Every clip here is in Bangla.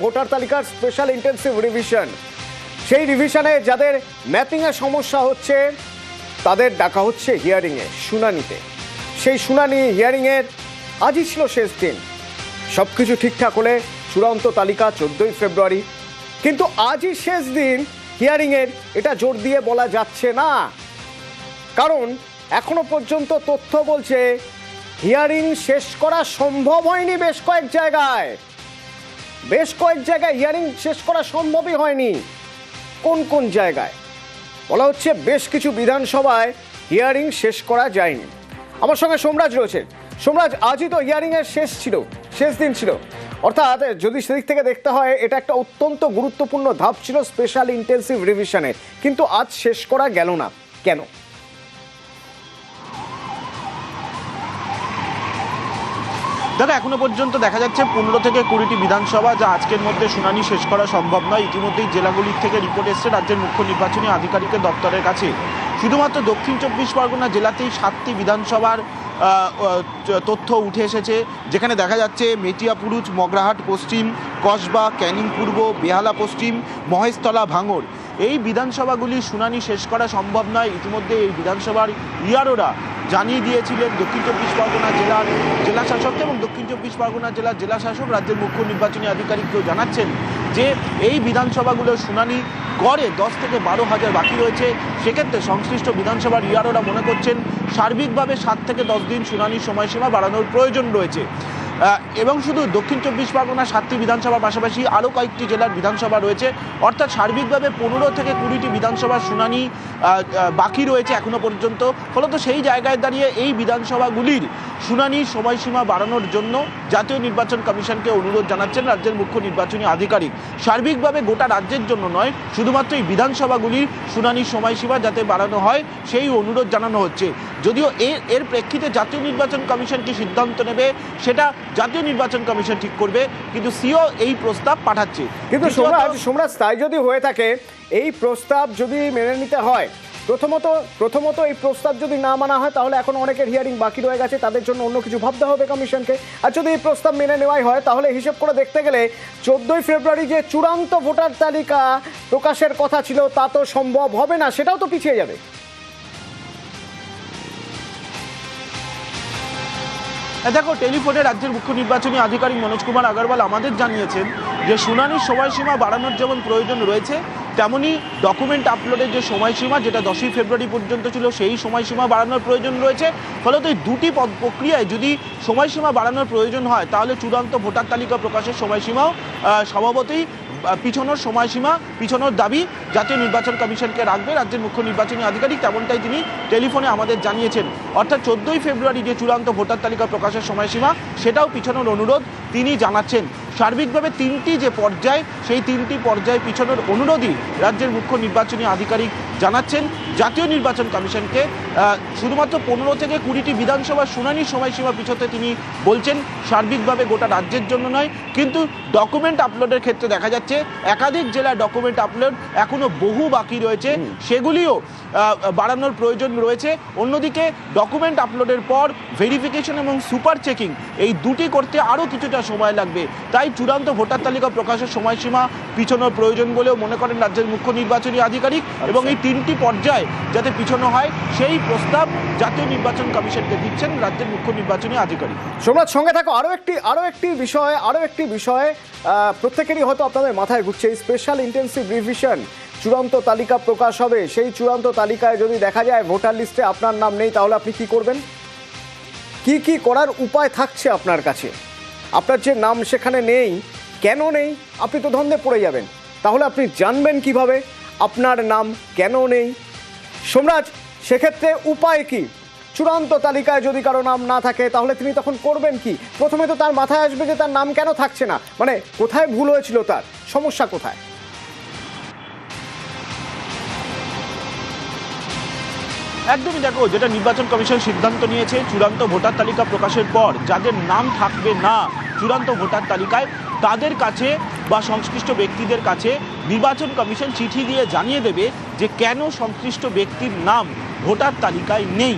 ভোটার তালিকার স্পেশাল ইন্টেন্সিভ রিভিশন। সেই রিভিশনে যাদের ম্যাপিংয়ে সমস্যা হচ্ছে তাদের ডাকা হচ্ছে হিয়ারিংয়ে, শুনানিতে। সেই শুনানি হিয়ারিংয়ের আজই ছিল শেষ দিন। সব কিছু ঠিকঠাক হলে চূড়ান্ত তালিকা 14ই ফেব্রুয়ারি, কিন্তু আজই শেষ দিন হিয়ারিংয়ের, এটা জোর দিয়ে বলা যাচ্ছে না। কারণ এখনো পর্যন্ত তথ্য বলছে হিয়ারিং শেষ করা সম্ভব হয়নি। বেশ কয়েক জায়গায় হিয়ারিং শেষ করা সম্ভবই হয়নি। কোন কোন জায়গায় বলা হচ্ছে বেশ কিছু বিধানসভায় হিয়ারিং শেষ করা যায়নি। আমার সঙ্গে সোমরাজ রয়েছে। সোমরাজ, আজই তো হিয়ারিংয়ের শেষ দিন ছিল, অর্থাৎ যদি সেদিক থেকে দেখতে হয় এটা একটা অত্যন্ত গুরুত্বপূর্ণ ধাপ ছিল স্পেশাল ইন্টেন্সিভ রিভিশনের, কিন্তু আজ শেষ করা গেল না কেন? দাদা, এখনো পর্যন্ত দেখা যাচ্ছে 15 থেকে 20টি বিধানসভা যা আজকের মধ্যে শুনানি শেষ করা সম্ভব নয়। ইতিমধ্যেই জেলাগুলির থেকে রিপোর্ট এসছে রাজ্যের মুখ্য নির্বাচনী আধিকারিকের দপ্তরের কাছে। শুধুমাত্র দক্ষিণ 24 পরগনা জেলাতেই 7টি বিধানসভার তথ্য উঠে এসেছে, যেখানে দেখা যাচ্ছে মেটিয়াপুরুষ, মগরাহাট পশ্চিম, কসবা, ক্যানিং পূর্ব, বেহালা পশ্চিম, মহেশতলা, ভাঙড়। এই বিধানসভাগুলির শুনানি শেষ করা সম্ভব নয়। ইতিমধ্যে এই বিধানসভার ইআরওরা জানিয়ে দিয়েছিলেন দক্ষিণ 24 পরগনা জেলার জেলাশাসক এবং দক্ষিণ 24 পরগনা জেলার জেলাশাসক রাজ্যের মুখ্য নির্বাচনী আধিকারিককেও জানাচ্ছেন যে এই বিধানসভাগুলোর শুনানি গড়ে 10 থেকে 12 হাজার বাকি রয়েছে। সেক্ষেত্রে সংশ্লিষ্ট বিধানসভার ইআরওরা মনে করছেন সার্বিকভাবে 7 থেকে 10 দিন শুনানির সময়সীমা বাড়ানোর প্রয়োজন রয়েছে। এবং শুধু দক্ষিণ 24 পরগনা 7টি বিধানসভার পাশাপাশি আরও কয়েকটি জেলার বিধানসভা রয়েছে, অর্থাৎ সার্বিকভাবে 15 থেকে 20টি বিধানসভার শুনানি বাকি রয়েছে এখনো পর্যন্ত। ফলত সেই জায়গায় দাঁড়িয়ে এই বিধানসভাগুলির শুনানির সময়সীমা বাড়ানোর জন্য জাতীয় নির্বাচন কমিশনকে অনুরোধ জানাচ্ছেন রাজ্যের মুখ্য নির্বাচনী আধিকারিক। সার্বিকভাবে গোটা রাজ্যের জন্য নয়, শুধুমাত্র এই বিধানসভাগুলির শুনানির সময়সীমা যাতে বাড়ানো হয় সেই অনুরোধ জানানো হচ্ছে। যদিও এর প্রেক্ষিতে জাতীয় নির্বাচন কমিশন কি সিদ্ধান্ত নেবে সেটা জাতীয় নির্বাচন কমিশন ঠিক করবে, কিন্তু সিও এই প্রস্তাব পাঠাচ্ছে। কিন্তু সোমরাজ, তাই যদি হয়ে থাকে, এই প্রস্তাব যদি মেনে নিতে হয়, প্রথমত এই প্রস্তাব যদি না মানা হয় তাহলে এখন অনেকের হিয়ারিং বাকি রয়ে গেছে, তাদের জন্য অন্য কিছু ভাবতে হবে কমিশনকে। আর যদি এই প্রস্তাব মেনে নেওয়াই হয় তাহলে হিসেব করে দেখতে গেলে 14ই ফেব্রুয়ারি যে চূড়ান্ত ভোটার তালিকা প্রকাশের কথা ছিল তা তো সম্ভব হবে না, সেটাও তো পিছিয়ে যাবে। দেখো, টেলিফোনে রাজ্যের মুখ্য নির্বাচনী আধিকারিক মনোজ কুমার আগরওয়াল আমাদের জানিয়েছেন যে শুনানির সময়সীমা বাড়ানোর যেমন প্রয়োজন রয়েছে, তেমনি ডকুমেন্ট আপলোডের যে সময়সীমা যেটা 10ই ফেব্রুয়ারি পর্যন্ত ছিল সেই সময়সীমা বাড়ানোর প্রয়োজন রয়েছে। ফলত এই দুটি প্রক্রিয়ায় যদি সময়সীমা বাড়ানোর প্রয়োজন হয় তাহলে চূড়ান্ত ভোটার তালিকা প্রকাশের সময়সীমাও স্বভাবতই পিছনোর দাবি জাতীয় নির্বাচন কমিশনকে রাখবে রাজ্যের মুখ্য নির্বাচনী আধিকারিক, তেমনটাই তিনি টেলিফোনে আমাদের জানিয়েছেন। অর্থাৎ 14ই ফেব্রুয়ারি যে চূড়ান্ত ভোটার তালিকা প্রকাশের সময়সীমা সেটাও পিছনোর অনুরোধ তিনি জানাচ্ছেন। সার্বিকভাবে 3টি যে পর্যায়, সেই 3টি পর্যায়ে পিছনোর অনুরোধই রাজ্যের মুখ্য নির্বাচনী আধিকারিক জানাচ্ছেন জাতীয় নির্বাচন কমিশনকে। শুধুমাত্র 15 থেকে 20টি বিধানসভা শুনানির সময়সীমা পিছোতে তিনি বলছেন সার্বিকভাবে গোটা রাজ্যের জন্য নয়, কিন্তু ডকুমেন্ট আপলোডের ক্ষেত্রে দেখা যাচ্ছে একাধিক জেলার ডকুমেন্ট আপলোড এখনো বহু বাকি রয়েছে, সেগুলিও বাড়ানোর প্রয়োজন রয়েছে। অন্যদিকে ডকুমেন্ট আপলোডের পর ভেরিফিকেশন এবং সুপার চেকিং এই দুটি করতে আরও কিছুটা সময় লাগবে। তাই চূড়ান্ত ভোটার তালিকা প্রকাশের সময়সীমা পিছনোর প্রয়োজন বলেও মনে করেন রাজ্যের মুখ্য নির্বাচনী আধিকারিক, এবং এই 3টি পর্যায়ে যাতে পিছনো হয় সেই প্রস্তাব জাতীয় নির্বাচন কমিশনকে দিচ্ছেন রাজ্যের মুখ্য নির্বাচনী আধিকারিক। সোমনাথ, সঙ্গে থাকো। আরও একটি বিষয় প্রত্যেকেরই হয়তো আপনাদের মাথায় ঘুরছে, এই স্পেশাল ইন্টেন্সিভ রিভিশন চূড়ান্ত তালিকা প্রকাশ হবে, সেই চূড়ান্ত তালিকায় যদি দেখা যায় ভোটার লিস্টে আপনার নাম নেই তাহলে আপনি কি করবেন? কি করার উপায় থাকছে আপনার কাছে? আপনার যে নাম সেখানে নেই, কেন নেই? আপনি তো ধন্দে পড়ে যাবেন। তাহলে আপনি জানবেন কিভাবে আপনার নাম কেন নেই? সোমরাজ, সেক্ষেত্রে উপায় কি? চূড়ান্ত তালিকায় যদি কারো নাম না থাকে তাহলে তিনি তখন করবেন কি? প্রথমে তো তার মাথায় আসবে যে তার নাম কেন থাকছে না, মানে কোথায় ভুল হয়েছিল, তার সমস্যা কোথায়। একদমই, দেখো, যেটা নির্বাচন কমিশন সিদ্ধান্ত নিয়েছে চূড়ান্ত ভোটার তালিকা প্রকাশের পর যাদের নাম থাকবে না চূড়ান্ত ভোটার তালিকায় তাদের কাছে বা সংশ্লিষ্ট ব্যক্তিদের কাছে নির্বাচন কমিশন চিঠি দিয়ে জানিয়ে দেবে যে কেন সংশ্লিষ্ট ব্যক্তির নাম ভোটার তালিকায় নেই।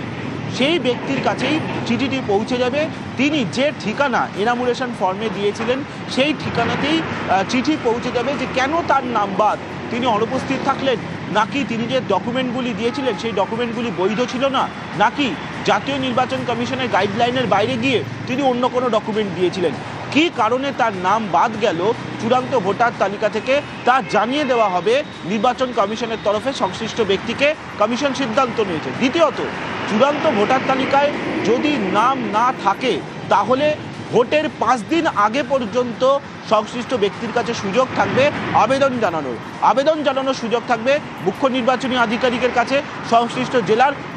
সেই ব্যক্তির কাছেই চিঠিটি পৌঁছে যাবে। তিনি যে ঠিকানা এনামুরেশন ফর্মে দিয়েছিলেন সেই ঠিকানাতেই চিঠি পৌঁছে যাবে যে কেন তার নাম বাদ, তিনি অনুপস্থিত থাকলেন, নাকি তিনি যে ডকুমেন্টগুলি দিয়েছিলেন সেই ডকুমেন্টগুলি বৈধ ছিল না, নাকি জাতীয় নির্বাচন কমিশনের গাইডলাইনের বাইরে গিয়ে তিনি অন্য কোনো ডকুমেন্ট দিয়েছিলেন। কী কারণে তার নাম বাদ গেল চূড়ান্ত ভোটার তালিকা থেকে তা জানিয়ে দেওয়া হবে নির্বাচন কমিশনের তরফে সংশ্লিষ্ট ব্যক্তিকে। কমিশন সিদ্ধান্ত নিয়েছে। দ্বিতীয়ত, চূড়ান্ত ভোটার তালিকায় যদি নাম না থাকে তাহলে ভোটের 5 দিন আগে পর্যন্ত সংশ্লিষ্ট ব্যক্তির কাছে সুযোগ থাকবে আবেদন জানানোর সুযোগ থাকবে মুখ্য নির্বাচনী আধিকারিকের কাছে, সংশ্লিষ্ট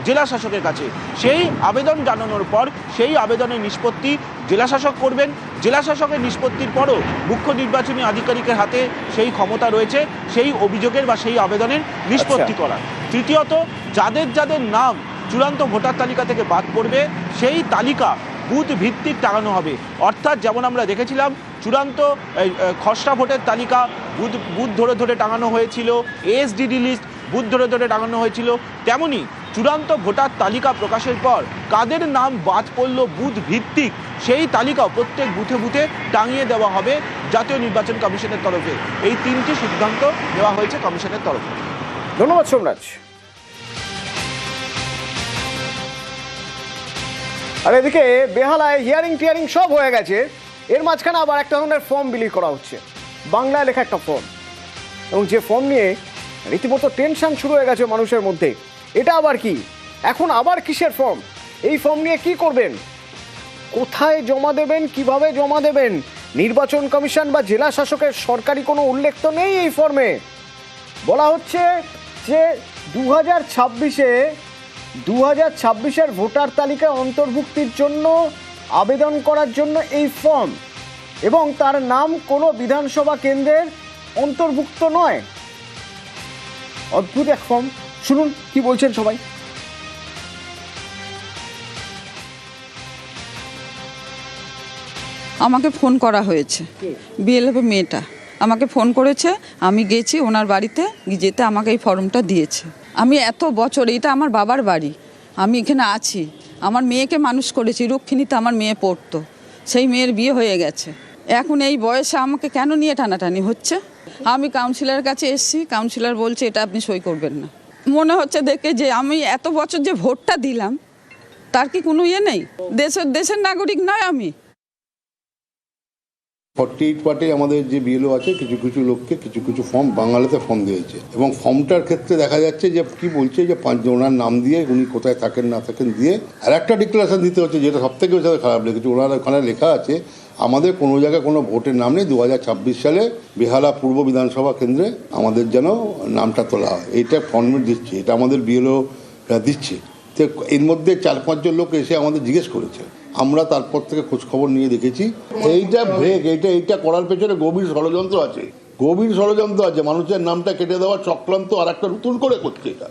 জেলা শাসকের কাছে। সেই আবেদন জানানোর পর সেই আবেদনের নিষ্পত্তি জেলাশাসক করবেন। জেলাশাসকের নিষ্পত্তির পরও মুখ্য নির্বাচনী আধিকারিকের হাতে সেই ক্ষমতা রয়েছে সেই অভিযোগের বা সেই আবেদনের নিষ্পত্তি করার। তৃতীয়ত, যাদের নাম চূড়ান্ত ভোটার তালিকা থেকে বাদ পড়বে সেই তালিকা বুথ ভিত্তিক টাঙানো হবে। অর্থাৎ যেমন আমরা দেখেছিলাম চূড়ান্ত খসড়া ভোটের তালিকা বুথ ধরে টাঙানো হয়েছিল, এসডিডি লিস্ট বুথ ধরে টাঙানো হয়েছিল, তেমনি চূড়ান্ত ভোটার তালিকা প্রকাশের পর কাদের নাম বাদ পড়ল বুথ ভিত্তিক সেই তালিকাও প্রত্যেক বুথে টাঙিয়ে দেওয়া হবে জাতীয় নির্বাচন কমিশনের তরফে। এই 3টি সিদ্ধান্ত নেওয়া হয়েছে কমিশনের তরফে। ধন্যবাদ সোমরাজ। আর এদিকে বেহালায় হিয়ারিং সব হয়ে গেছে, এর মাঝখানে আবার একটা ধরনের ফর্ম বিলি করা হচ্ছে, বাংলায় লেখা একটা ফর্ম, এবং যে ফর্ম নিয়ে রীতিমতো টেনশন শুরু হয়ে গেছে মানুষের মধ্যে। এটা আবার কি? এখন আবার কিসের ফর্ম? এই ফর্ম নিয়ে কি করবেন? কোথায় জমা দেবেন? কিভাবে জমা দেবেন? নির্বাচন কমিশন বা জেলা শাসকের সরকারি কোনো উল্লেখ তো নেই এই ফর্মে। বলা হচ্ছে যে 2026-এর ভোটার তালিকায় অন্তর্ভুক্তির জন্য আবেদন করার জন্য এই ফর্ম, এবং তার নাম কোনো বিধানসভা কেন্দ্রের অন্তর্ভুক্ত নয়। অদ্ভুত এক ফর্ম। শুনুন কি বলছেন সবাই। আমাকে ফোন করা হয়েছে, বিএলএফ মেয়েটা আমাকে ফোন করেছে, আমি গেছি ওনার বাড়িতে, যেতে আমাকে এই ফর্মটা দিয়েছে। আমি এত বছর, এটা আমার বাবার বাড়ি, আমি এখানে আছি, আমার মেয়েকে মানুষ করেছি, রক্ষিণীতে আমার মেয়ে পড়তো, সেই মেয়ের বিয়ে হয়ে গেছে। এখন এই বয়সে আমাকে কেন নিয়ে টানাটানি হচ্ছে? আমি কাউন্সিলরের কাছে এসেছি, কাউন্সিলর বলছে এটা আপনি সই করবেন না। মনে হচ্ছে দেখে যে আমি এত বছর যে ভোটটা দিলাম তার কি কোনো ইয়ে নেই? দেশের নাগরিক নয় আমি? 48 পার্টে আমাদের যে বিএলও আছে কিছু লোককে কিছু ফর্ম বাংলাতে ফর্ম দিয়েছে, এবং ফর্মটার ক্ষেত্রে দেখা যাচ্ছে যে কি বলছে যে 5 জনের নাম দিয়ে উনি কোথায় থাকেন না থাকেন দিয়ে আর একটা ডিক্লারেশন দিতে হচ্ছে, যেটা সব থেকে বেশি খারাপ লেগেছে। ওনার ওখানে লেখা আছে আমাদের কোনো জায়গায় কোনো ভোটের নাম নেই, 2026 সালে বেহালা পূর্ব বিধানসভা কেন্দ্রে আমাদের যেন নামটা তোলা হয়, এইটা ফর্মেট দিচ্ছে, এটা আমাদের বিএলও দিচ্ছে। তো এর মধ্যে 4-5 জন লোক এসে আমাদের জিজ্ঞেস করেছে, আমরা তারপর থেকে খোঁজখবর নিয়ে দেখেছি এইটা ব্রেক, এইটা করার পেছনে গভীর ষড়যন্ত্র আছে, মানুষের নামটা কেটে দেওয়ার চক্রান্ত আর একটা নতুন করে করছে এটা।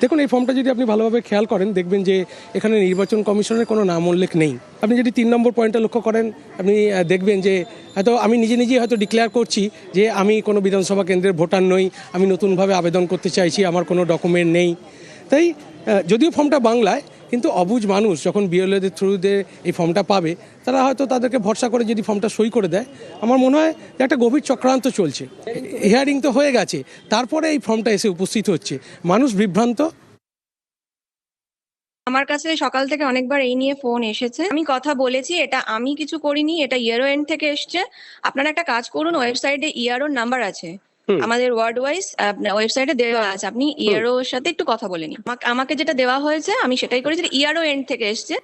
দেখুন, এই ফর্মটা যদি আপনি ভালোভাবে খেয়াল করেন দেখবেন যে এখানে নির্বাচন কমিশনের কোনো নাম উল্লেখ নেই। আপনি যদি 3 নম্বর পয়েন্টটা লক্ষ্য করেন আপনি দেখবেন যে হয়তো আমি নিজেই হয়তো ডিক্লেয়ার করছি যে আমি কোনো বিধানসভা কেন্দ্রের ভোটার নই, আমি নতুনভাবে আবেদন করতে চাইছি, আমার কোনো ডকুমেন্ট নেই। তাই যদিও ফর্মটা বাংলায়, কিন্তু অবুঝ মানুষ যখন বিএলওদের থ্রুতে এই ফর্মটা পাবে তারা হয়তো তাদেরকে ভরসা করে যদি ফর্মটা সই করে দেয়, আমার মনে হয় যে একটা গভীর চক্রান্ত চলছে। হিয়ারিং তো হয়ে গেছে, তারপরে এই ফর্মটা এসে উপস্থিত হচ্ছে, মানুষ বিভ্রান্ত। আমার কাছে সকাল থেকে অনেকবার এই নিয়ে ফোন এসেছে, আমি কথা বলেছি, এটা আমি কিছু করিনি, এটা ইআরও এন্ড থেকে এসছে। আপনারা একটা কাজ করুন, ওয়েবসাইটে ইআরও নাম্বার আছে, আমাদের ওয়ার্ড ওয়াইজ ওয়েবসাইটে দেওয়া আছে, আপনি ইআরও এর সাথে একটু কথা বলে নিন। আমাকে যেটা দেওয়া হয়েছে আমি সেটাই করেছি, ইআরও এন্ড থেকে এসছে।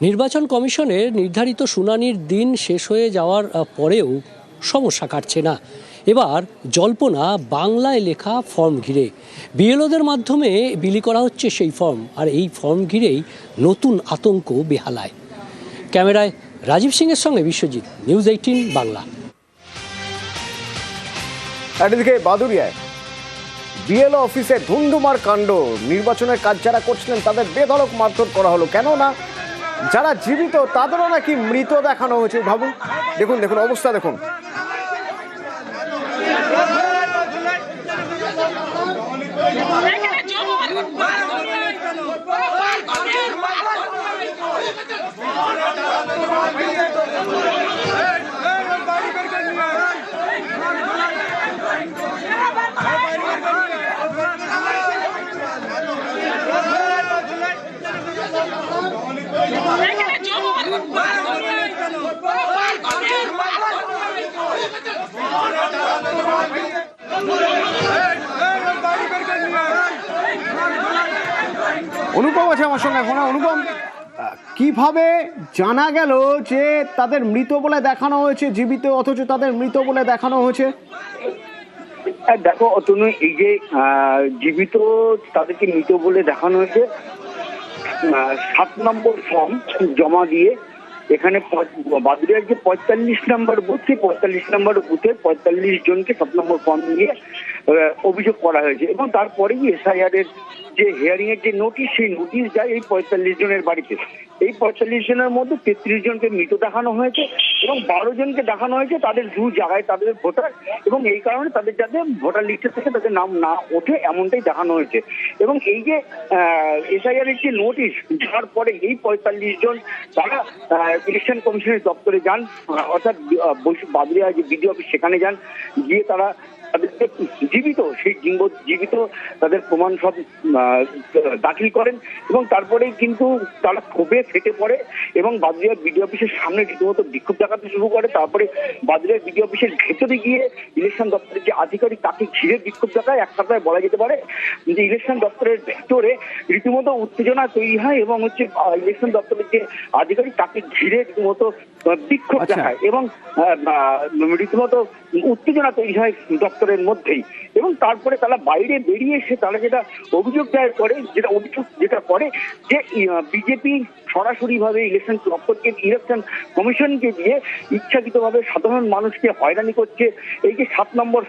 নির্বাচন কমিশনের নির্ধারিত শুনানির দিন শেষ হয়ে যাওয়ার পরেও সমস্যা কাটছে না। এবার জল্পনা বাংলায় লেখা ফর্ম ঘিরে, বিএলওদের মাধ্যমে বিলি করা হচ্ছে সেই ফর্ম, আর এই ফর্ম ঘিরেই নতুন আতঙ্ক বেহালায়। ক্যামেরায় রাজীব সিংয়ের সঙ্গে বিশ্বজিৎ, নিউজ 18 বাংলা। এদিকে বাদুড়িয়ায় বিএলও অফিসে ধুমধুমার কাণ্ড, নির্বাচনের কাজ যারা করছিলেন তাদের বেধড়ক মারধর করা হলো। কেন না যারা জীবিত তাদেরও নাকি মৃত দেখানো হয়েছে। ভাবুন, দেখুন অবস্থা দেখুন। অনুপম আছে আমার সঙ্গে এখন। অনুপম, কিভাবে জানা গেল যে তাদের মৃত বলে দেখানো হয়েছে জীবিত, অথচ তাদের মৃত বলে দেখানো হয়েছে? দেখো অতনু, এই যে জীবিত তাদেরকে মৃত বলে দেখানো হয়েছে, 7 নম্বর ফর্ম জমা দিয়ে এখানে বাদুড়িয়ার যে 45 নম্বর বুথ, সেই 45 নম্বর বুথে 45 জনকে 7 নম্বর ফর্ম নিয়ে অভিযোগ করা হয়েছে। এবং তারপরেই এসআইআর এর যে হিয়ারিং এর যে নোটিশ, সেই নোটিশ যায় এই 45 জনের বাড়িতে। এই 45 জনের মধ্যে 33 জনকে মৃত দেখানো হয়েছে এবং 12 জনকে দেখানো হয়েছে তাদের দু জায়গায় তাদের ভোটার, এবং এই কারণে তাদের যাতে ভোটার লিস্টে থেকে তাদের নাম না ওঠে এমনটাই দেখানো হয়েছে। এবং এই যে এসআইআর এর যে নোটিশ যাওয়ার পরে এই 45 জন তারা ইলেকশন কমিশনের দপ্তরে যান, অর্থাৎ বাদুড়িয়া যে বিডিও অফিস সেখানে যান, গিয়ে তারা তাদেরকে জীবিত তাদের প্রমাণ সব দাখিল করেন এবং তারপরেই কিন্তু তারা ক্ষোভে ফেটে পড়ে এবং বাদুড়িয়া বিডিও অফিসের সামনে রীতিমতো বিক্ষোভ দেখাতে শুরু করে। তারপরে বাদুড়িয়া বিডিও অফিসের ভেতরে গিয়ে ইলেকশন দপ্তরের যে আধিকারিক তাকে ঘিরে বিক্ষোভ দেখায়। এক কথায় বলা যেতে পারে যে ইলেকশন দপ্তরের ভেতরে রীতিমতো উত্তেজনা তৈরি হয় এবং ইলেকশন দপ্তরের যে আধিকারিক তাকে ঘিরে রীতিমতো বিক্ষোভ দেখায় এবং রীতিমতো উত্তেজনা তৈরি হয় দপ্তরের মধ্যেই। এবং তারপরে তারা বাইরে বেরিয়ে এসে তারা যেটা অভিযোগ দায়ের করে, যেটা করে যে বিজেপি সরাসরি ভাবে ইলেকশন কমিশনকে দিয়ে ইচ্ছাকৃতভাবে সাধারণ মানুষকে হয়রানি করছে। এই যে 7 নম্বর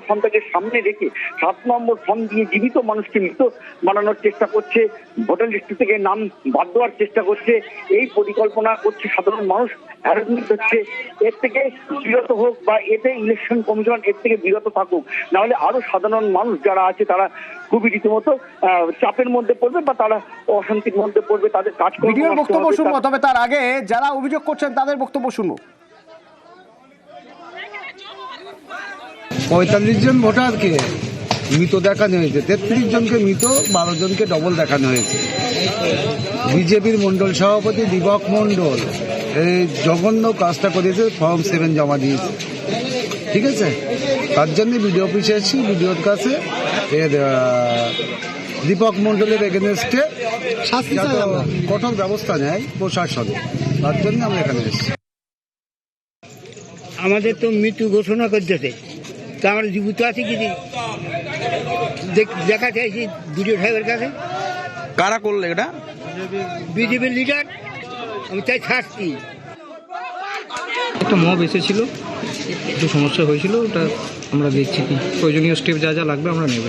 ফর্মটাকে সামনে রেখে 7 নম্বর ফর্ম দিয়ে জীবিত মানুষকে মৃত বানানোর চেষ্টা করছে, ভোটার লিস্ট থেকে নাম বাদ দেওয়ার চেষ্টা করছে। এই পরিকল্পনা করছে সাধারণ মানুষ হ্যারাসমেন্ট হচ্ছে। এর থেকে বিরত হোক বা এতে ইলেকশন কমিশন এর থেকে বিরত থাকুক, নাহলে আরো সাধারণ মানুষ যারা আছে তারা খুবই রীতিমতো চাপের মধ্যে পড়বে বা তারা অশান্তির মধ্যে পড়বে, তাদের কাজ ভিডিওর বক্তব্য শুনবো, তবে তার আগে যারা অভিযোগ করছেন তাদের বক্তব্য শুনবো। 45 জন ভোটারকে মৃত দেখানো হয়েছে, 33 জনকে মৃত, 12 জনকে ডবল দেখানো হয়েছে। বিজেপির মন্ডল সভাপতি দীপক মন্ডল এই জঘন্য কাজটা করেছে, ফর্ম 7 জমা দিয়েছে। ঠিক আছে, তার জন্য বিডিও অফিসে এসেছি, বিডিওর কাছে দীপক মন্ডলের এগেনস্টে কঠোর ব্যবস্থা নেয় প্রশাসন, তার জন্য আমরা এখানে এসেছি। আমাদের তো মৃত্যু ঘোষণা করতেছে, তা আমরা জীবিত আছি কি দেখা চাইছি বিডিও সাহেবের কাছে। কারা করলে এটা? বিজেপির লিডার। আমি চাই শাস্তি। একটা মব এসেছিল, একটু সমস্যা হয়েছিল, ওটা আমরা দেখছি কি প্রয়োজনীয় স্টেপ যা যা লাগবে আমরা নেব।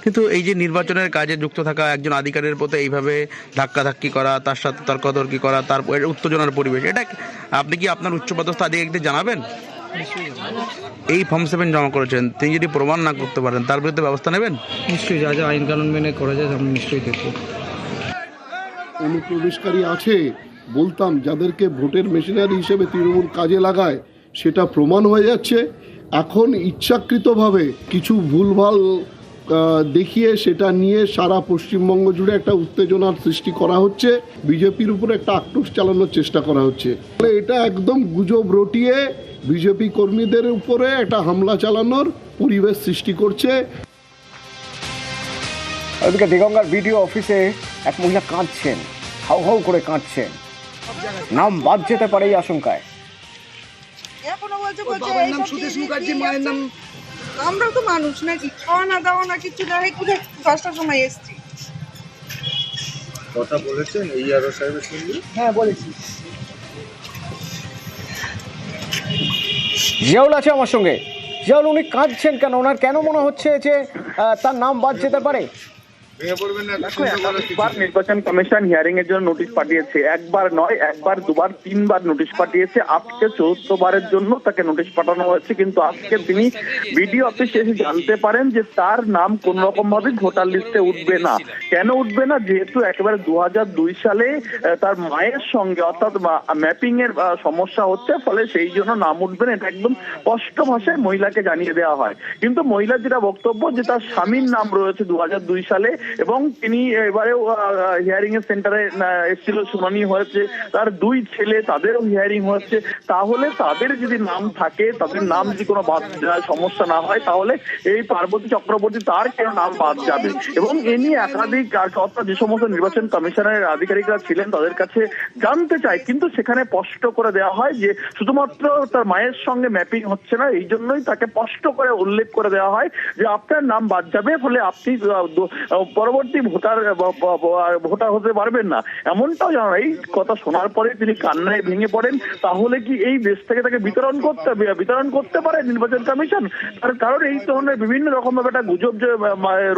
কিন্তু এই যে নির্বাচনের কাজে যুক্ত থাকা একজন আধিকারিকের প্রতি এইভাবে ধাক্কাধাক্কি করা, তার সাথে তর্কাতর্কি করা, তার উত্তেজনার পরিবেশ, এটা আপনি কি আপনার উচ্চপদস্থ আধিকারিকদের জানাবেন? এই ফর্ম 7 জমা করেছেন, তিনি যদি প্রমাণ না করতে পারেন তার বিরুদ্ধে ব্যবস্থা নেবেন? নিশ্চয়ই, যা যা আইন কানুন মেনে করা যায় আমরা নিশ্চয়ই দেখব। অনুপ্রবেশকারী আছে বলতাম, যাদেরকে ভোটের মেশিনারি হিসেবে তৃণমূল কাজে লাগায়, সেটা প্রমাণ হয়ে যাচ্ছে। এখন ইচ্ছাকৃতভাবে কিছু ভুলভাল দেখিয়ে সেটা নিয়ে সারা পশ্চিমবঙ্গ জুড়ে একটা উত্তেজনার সৃষ্টি করা হচ্ছে, বিজেপির উপরে একটা আক্রোশ চালানোর চেষ্টা করা হচ্ছে। এটা একদম গুজব রটিয়ে বিজেপি কর্মীদের উপরে একটা হামলা চালানোর পরিবেশ সৃষ্টি করছে। ওদিকে দিগঙ্গার বিডিও অফিসে এক মহিলা কাঁদছেন, হাউ হাউ করে কাঁদছেন, নাম বাদ যেতে পারে এই আশঙ্কায়। আমরা তো মানুষ নাকি, খাওয়া না দাওয়া না কিছু না, 5টার সময় এসছি। কথা বলেছেন এই আরো সাহেবের সঙ্গে? হ্যাঁ বলেছি। জিয়াউল আছে আমার সঙ্গে। জিয়াউল, উনি কাঁদছেন কেন? ওনার কেন মনে হচ্ছে যে তার নাম বাদ যেতে পারে? একবার নির্বাচন কমিশন হিয়ারিং এর জন্য নোটিশ পাঠিয়েছে, একবার নয়, একবার দুবার তিনবার নোটিশ পাঠিয়েছে। আজকে 4th বারের জন্য তাকে নোটিশ পাঠানো হয়েছে, কিন্তু আজকে তিনি বিডিও অফিসে এসে জানতে পারেন যে তার নাম কোন রকম ভাবে ভোটার লিস্টে উঠবে না। কেন উঠবে না? যেহেতু একেবারে 2002 সালে তার মায়ের সঙ্গে অর্থাৎ ম্যাপিং এর সমস্যা হচ্ছে, ফলে সেই জন্য নাম উঠবে না। এটা একদম স্পষ্ট ভাষায় মহিলাকে জানিয়ে দেওয়া হয়। কিন্তু মহিলার যেটা বক্তব্য যে তার স্বামীর নাম রয়েছে 2002 সালে, এবং তিনি এবারেও হিয়ারিং এর সেন্টারে এসেছিল, শুনানি হয়েছে, তার 2 ছেলে, তাদেরও হিয়ারিং হচ্ছে। তাহলে তাদের যদি নাম থাকে, তাদের নাম যদি কোনো বাদ সমস্যা না হয়, তাহলে এই পার্বতী চক্রবর্তী তার কেন নাম বাদ যাবে? এবং এ নিয়ে একাধিক অর্থাৎ যে সমস্ত নির্বাচন কমিশনের আধিকারিকরা ছিলেন তাদের কাছে জানতে চায়, কিন্তু সেখানে স্পষ্ট করে দেওয়া হয় যে শুধুমাত্র তার মায়ের সঙ্গে ম্যাপিং হচ্ছে না, এই জন্যই তাকে স্পষ্ট করে উল্লেখ করে দেওয়া হয় যে আপনার নাম বাদ যাবে, ফলে আপনি পরবর্তী ভোটার হতে পারবেন না। এমনটাও জানা। এই কথা শোনার পরে তিনি কান্নায় ভেঙে পড়েন। তাহলে কি এই দেশ থেকে তাকে বিতরণ করতে পারে নির্বাচন কমিশন? তার কারণ এই ধরনের বিভিন্ন রকম ভাবে একটা গুজব যে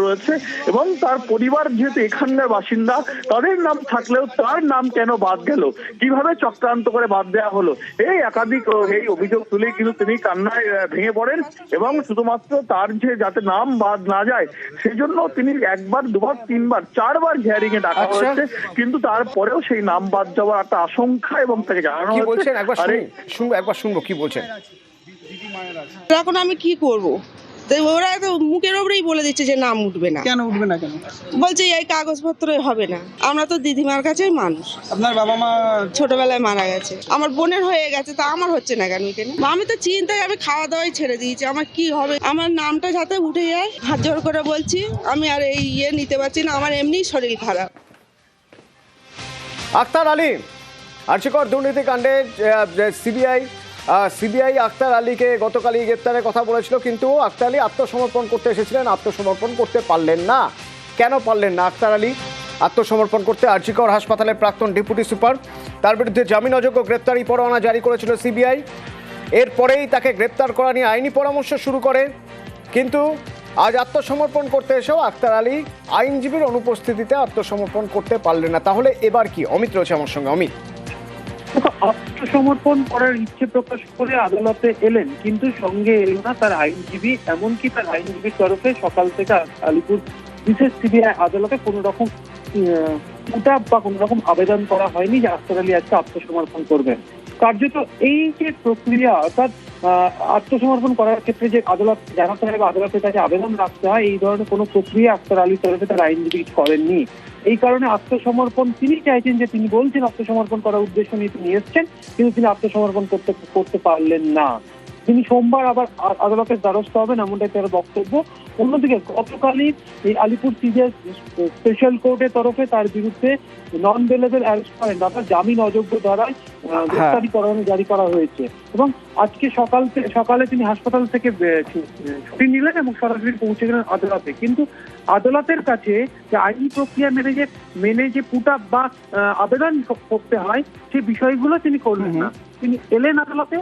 রয়েছে, এবং তার পরিবার যেহেতু এখানকার বাসিন্দা, তাদের নাম থাকলেও তার নাম কেন বাদ গেল, কিভাবে চক্রান্ত করে বাদ দেওয়া হলো, এই একাধিক এই অভিযোগ তুলে কিন্তু তিনি কান্নায় ভেঙে পড়েন। এবং শুধুমাত্র তার যে যাতে নাম বাদ না যায় সেই জন্য তিনি একবার দুবার তিনবার 4 বার হিয়ারিং এ ডাকা হয়েছে, কিন্তু তারপরেও সেই নাম বাদ যাওয়ার একটা আশঙ্কা এবং তাকে জানানো হয়েছে। একবার শুনবো কি বলছেন। এখন আমি কি করব? ওরা তো মুখের ওপরেই বলে দিচ্ছে যে নাম উঠবে না। কেন উঠবে না? কেন বলছে এই কাগজপত্র হবে না। আমরা তো দিদিমার কাছেই মানুষ। আপনার বাবা মা ছোটবেলায় মারা গেছে, আমার বোনের হয়ে গেছে, তা আমার হচ্ছে না কেন? আমি তো চিন্তায় আমি খাওয়া দাওয়াই ছেড়ে দিয়েছি। আমার কি হবে? আমার নামটা যাতে উঠে যায়, হাত জোড় করে বলছি। আমি আর এই নিতে পারছি না, আমার এমনি শরীর খারাপ। আক্তার আলী, আর্চিকর দুর্নীতিকাণ্ডে সিবিআই আক্তার আলীকে গতকালই গ্রেপ্তারের কথা বলেছিল, কিন্তু আক্তার আলী আত্মসমর্পণ করতে এসেছিলেন, আত্মসমর্পণ করতে পারলেন না। কেন পারলেন না আক্তার আলী আত্মসমর্পণ করতে? আর্চিকর হাসপাতালের প্রাক্তন ডেপুটি সুপার, তার বিরুদ্ধে জামিন অযোগ্য গ্রেপ্তারি পরোয়ানা জারি করেছিল সিবিআই। এরপরেই তাকে গ্রেপ্তার করা নিয়ে আইনি পরামর্শ শুরু করে, কিন্তু আজ আত্মসমর্পণ করতে এসেও আক্তার আলী আইনজীবীর অনুপস্থিতিতে আত্মসমর্পণ করতে পারলেন না। তাহলে এবার কি? অমিত রয়েছে আমার সঙ্গে। অমিত, আত্মসমর্পণ করার ইচ্ছে প্রকাশ করে আদালতে এলেন, কিন্তু সঙ্গে এলো না তার আইনজীবী। এমনকি তার আইনজীবীর তরফে সকাল থেকে আলিপুর বিশেষ সিবিআই আদালতে কোনো রকম উঠাপ বা কোনো রকম আবেদন করা হয়নি যে আক্তার আলী আজকে আত্মসমর্পণ করবেন। কার্যত এই যে প্রক্রিয়া, অর্থাৎ আত্মসমর্পণ করার ক্ষেত্রে যে আদালত জানাতে হবে, আদালতের কাছে আবেদন রাখতে হয়, এই ধরনের কোনো প্রক্রিয়া আক্তার আলীর তরফে তার আইনজীবী করেননি। এই কারণে আত্মসমর্পণ তিনি চাইছেন, যে তিনি বলছেন আত্মসমর্পণ করার উদ্দেশ্য নিয়ে তিনি এসছেন, কিন্তু তিনি আত্মসমর্পণ করতে পারলেন না। তিনি সোমবার আবার আদালতের দ্বারস্থ হবেন, এমনটাই তার বক্তব্য। অন্যদিকে গতকালই এই আলিপুর সিবিআই স্পেশাল কোর্টের তরফে তার বিরুদ্ধে নন বেলেবল অ্যারেস্ট ওয়ারেন্ট অর্থাৎ জামিন অযোগ্য ধারায় গ্রেফতারি পরোয়ানা জারি করা হয়েছে। এবং আজকে সকালে তিনি হাসপাতাল থেকে ছুটি নিলেন এবং সরাসরি পৌঁছে গেলেন আদালতে। কিন্তু আদালতের কাছে যে আইনি প্রক্রিয়া মেনে যে পুট আপ বা আবেদন করতে হয়, সেই বিষয়গুলো তিনি করলেন না। তিনি এলেন আদালতে,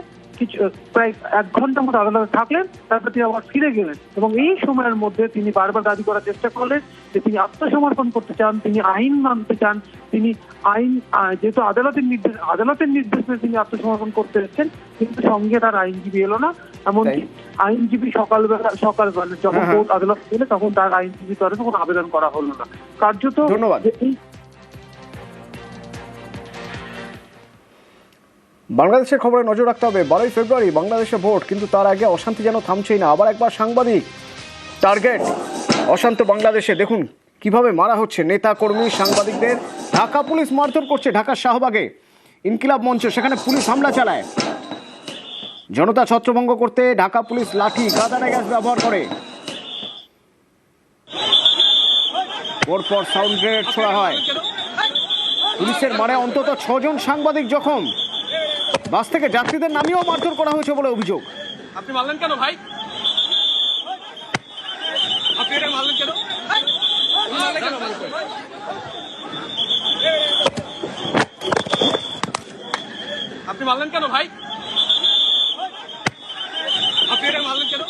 প্রায় 1 ঘন্টা মতো আদালতে থাকলেন, তারপর তিনি আবার ফিরে গেলেন। এবং এই সময়ের মধ্যে তিনি বারবার দাবি করার চেষ্টা করলেন যে তিনি আত্মসমর্পণ করতে চান, তিনি আইন মানতে চান, তিনি যেহেতু আদালতের নির্দেশে তিনি আত্মসমর্পণ করতে এসেছেন, কিন্তু সঙ্গে তার আইনজীবী এলো না। এমনকি আইনজীবী সকালবেলা যখন কোর্ট আদালত এলে তখন তার আইনজীবী তরফে কোনো আবেদন করা হলো না। কার্যত এই বাংলাদেশের খবরে নজর রাখতে হবে। 12ই ফেব্রুয়ারি বাংলাদেশে ভোট, কিন্তু তার আগে অশান্তি যেন থামছেই না। আবার একবার সাংবাদিক টার্গেট। অশান্ত বাংলাদেশে দেখুন কিভাবে মারা হচ্ছে নেতা কর্মী সাংবাদিকদের। ঢাকা পুলিশ মারধর করছে ঢাকার শাহবাগে ইনকিলাব মঞ্চ, সেখানে পুলিশ হামলা চালায়। জনতা ছত্রভঙ্গ করতে ঢাকা পুলিশ লাঠি কাঁদানে গ্যাস ব্যবহার করে। পরপর সাউন্ড গ্রেনেড ছোড়া হয়। পুলিশের মারে অন্তত 6 জন সাংবাদিক জখম। বাস থেকে যাত্রীদের নামিয়েও মারধর করা হয়েছে বলে অভিযোগ। আপনি মারলেন কেন ভাই? আপনি এটা মারলেন কেন? আপনি মারলেন কেন ভাই? আপনি এটা মারলেন কেন?